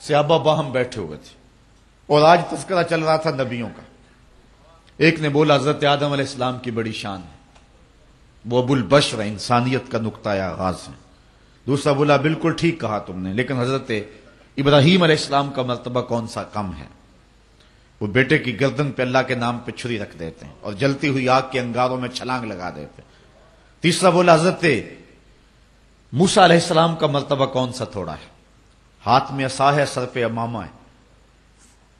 صحابہ باہم بیٹھے ہوئے تھے اور آج تذکرہ چل رہا تھا نبیوں کا. ایک نے بولا حضرت آدم علیہ السلام کی بڑی شان ہے، وہ ابو البشر انسانیت کا نقطہ آغاز ہے. دوسرا بولا بالکل ٹھیک کہا تم نے، لیکن حضرت ابراہیم علیہ السلام کا مرتبہ کون سا کم ہے؟ وہ بیٹے کی گردن پہ اللہ کے نام پہ چھری رکھ دیتے ہیں اور جلتی ہوئی آگ کے انگاروں میں چھلانگ لگا دیتے ہیں. تیسرا بولا حضرت موسیٰ علیہ السلام کا مرتبہ کون سا تھوڑا ہے، ہاتھ میں عصا ہے، سر پہ امامہ ہے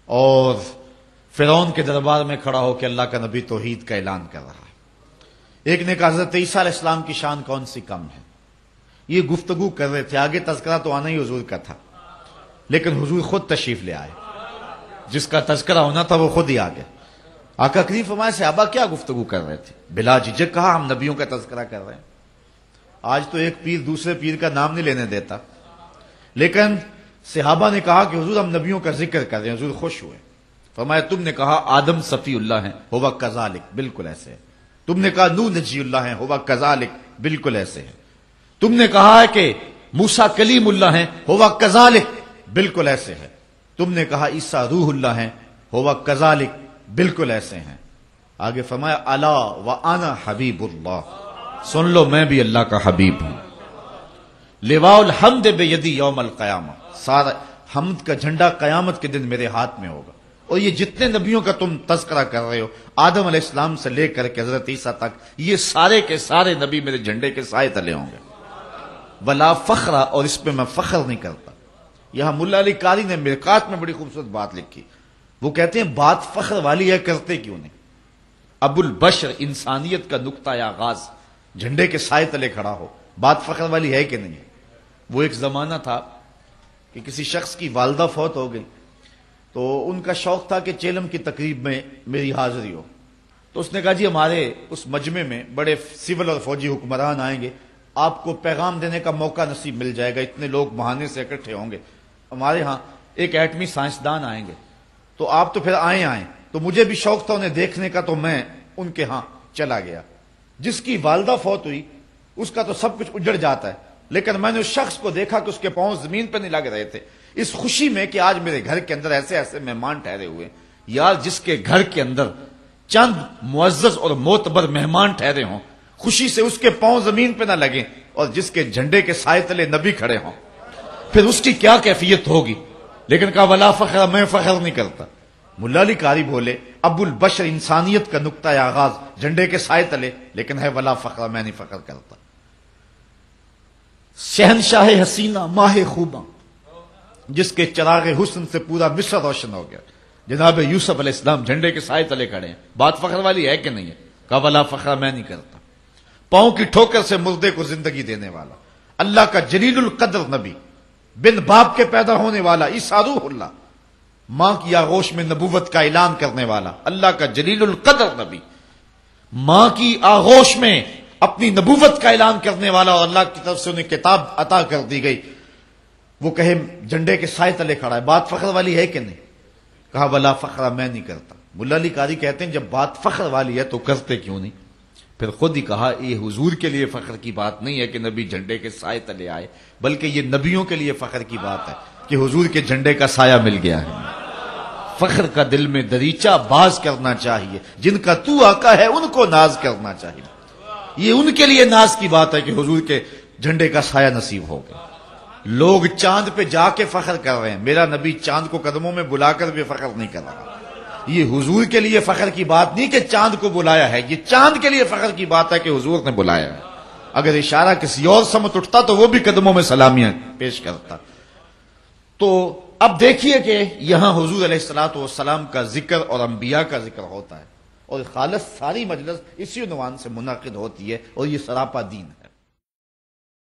اور فرعون کے دربار میں کھڑا ہو کے اللہ کا نبی توحید کا اعلان کر رہا ہے. ایک نے کہا حضرت عیسیٰ علیہ السلام کی شان کون سی کم ہے. یہ گفتگو کر رہے تھے، آگے تذکرہ تو آنا ہی حضور کا تھا، لیکن حضور خود تشریف لے آئے. جس کا تذکرہ ہونا تھا وہ خود ہی آ گیا. آقا کریم فرمائے صحابہ کیا گفتگو کر رہے تھے؟ بلا جھجک کہا ہم نبیوں کا تذکرہ کر رہے ہیں. آج تو ایک پیر دوسرے پیر کا نام نہیں لینے دیتا، لیکن صحابہ نے کہا کہ حضور ہم نبیوں کا ذکر کر رہے ہیں. حضور خوش ہوئے، فرمایا تم نے کہا آدم صفی اللہ ہیں، ہوا کذالک، بالکل ایسے ہے. تم نے کہا نوح نجی اللہ ہیں، ہوا کذالک، بالکل ایسے ہے. تم نے کہا ہے کہ موسیٰ کلیم اللہ ہیں، ہوا کذالک، بالکل ایسے ہے. تم نے کہا عیسیٰ روح اللہ ہیں، ہوا کذالک، بالکل ایسے ہیں. آگے فرمایا الا وانا حبیب اللہ، سن لو میں بھی اللہ کا حبیب ہوں. لواء الحمد بیدی یوم القیامہ، سارا حمد کا جھنڈا قیامت کے دن میرے ہاتھ میں ہوگا. اور یہ جتنے نبیوں کا تم تذکرہ کر رہے ہو، آدم علیہ السلام سے لے کر کے حضرت عیسیٰ تک، یہ سارے کے سارے نبی میرے جھنڈے کے سائے تلے ہوں گے. ولا فخر، اور اس پہ میں فخر نہیں کرتا. یہاں ملا علی قاری نے مرقات میں بڑی خوبصورت بات لکھی. وہ کہتے ہیں بات فخر والی ہے، کرتے کیوں نہیں؟ ابو البشر انسانیت کا نقطہ آغاز جھنڈے کے سائے تلے کھڑا ہو، بات فخر والی ہے کہ نہیں ہے؟ وہ ایک زمانہ تھا کہ کسی شخص کی والدہ فوت ہو گئی، تو ان کا شوق تھا کہ چیلم کی تقریب میں میری حاضری ہو. تو اس نے کہا جی ہمارے اس مجمع میں بڑے سول اور فوجی حکمران آئیں گے، آپ کو پیغام دینے کا موقع نصیب مل جائے گا، اتنے لوگ بہانے سے اکٹھے ہوں گے. ہمارے ہاں ایک ایٹمی سائنسدان آئیں گے، تو آپ تو پھر آئیں. تو مجھے بھی شوق تھا انہیں دیکھنے کا، تو میں ان کے ہاں چلا گیا. جس کی والدہ فوت ہوئی اس کا تو سب کچھ اجڑ جاتا ہے، لیکن میں نے اس شخص کو دیکھا کہ اس کے پاؤں زمین پہ نہیں لگ رہے تھے، اس خوشی میں کہ آج میرے گھر کے اندر ایسے ایسے مہمان ٹھہرے ہوئے. یار جس کے گھر کے اندر چند معزز اور معتبر مہمان ٹھہرے ہوں، خوشی سے اس کے پاؤں زمین پہ نہ لگیں، اور جس کے جھنڈے کے سائے تلے نبی کھڑے ہوں، پھر اس کی کیا کیفیت ہوگی. لیکن کہا ولا فخر، میں فخر نہیں کرتا. ملا علی قاری بولے ابو البشر انسانیت کا نقطہ آغاز جھنڈے کے سائے تلے، لیکن ہے ولا فخر، میں نہیں فخر کرتا. شہنشاہ حسینہ ماہ خوباں، جس کے چراغ حسن سے پورا مصر روشن ہو گیا، جناب یوسف علیہ السلام جھنڈے کے سائے تلے کھڑے ہیں. بات فخر والی ہے کہ نہیں ہے؟ کہا ولا فخر، میں نہیں کرتا. پاؤں کی ٹھوکر سے مردے کو زندگی دینے والا، اللہ کا جلیل القدر نبی، بن باپ کے پیدا ہونے والا، عیسیٰ روح اللہ، ماں کی آغوش میں نبوت کا اعلان کرنے والا، اللہ کا جلیل القدر نبی، ماں کی آغوش میں اپنی نبوت کا اعلان کرنے والا، اور اللہ کی طرف سے انہیں کتاب عطا کر دی گئی. وہ کہے جھنڈے کے سائے تلے کھڑا ہے، بات فخر والی ہے کہ نہیں؟ کہا ولا فخر، میں نہیں کرتا. ملا علی قاری کہتے ہیں جب بات فخر والی ہے تو کرتے کیوں نہیں؟ پھر خود ہی کہا یہ حضور کے لیے فخر کی بات نہیں ہے کہ نبی جھنڈے کے سائے تلے آئے، بلکہ یہ نبیوں کے لیے فخر کی بات ہے کہ حضور کے جھنڈے کا سایہ مل گیا ہے. فخر کا دل میں دریچہ باز کرنا چاہیے، جن کا تو آقا ہے ان کو ناز کرنا چاہیے. یہ ان کے لیے ناز کی بات ہے کہ حضور کے جھنڈے کا سایہ نصیب ہو گیا. لوگ چاند پہ جا کے فخر کر رہے ہیں، میرا نبی چاند کو قدموں میں بلا کر بھی فخر نہیں کر رہا. یہ حضور کے لیے فخر کی بات نہیں کہ چاند کو بلایا ہے، یہ چاند کے لیے فخر کی بات ہے کہ حضور نے بلایا ہے. اگر اشارہ کسی اور سمت اٹھتا تو وہ بھی قدموں میں سلامیاں پیش کرتا. تو اب دیکھیے کہ یہاں حضور علیہ الصلوۃ والسلام کا ذکر اور انبیاء کا ذکر ہوتا ہے، اور خالص ساری مجلس اسی عنوان سے منعقد ہوتی ہے، اور یہ سراپا دین ہے.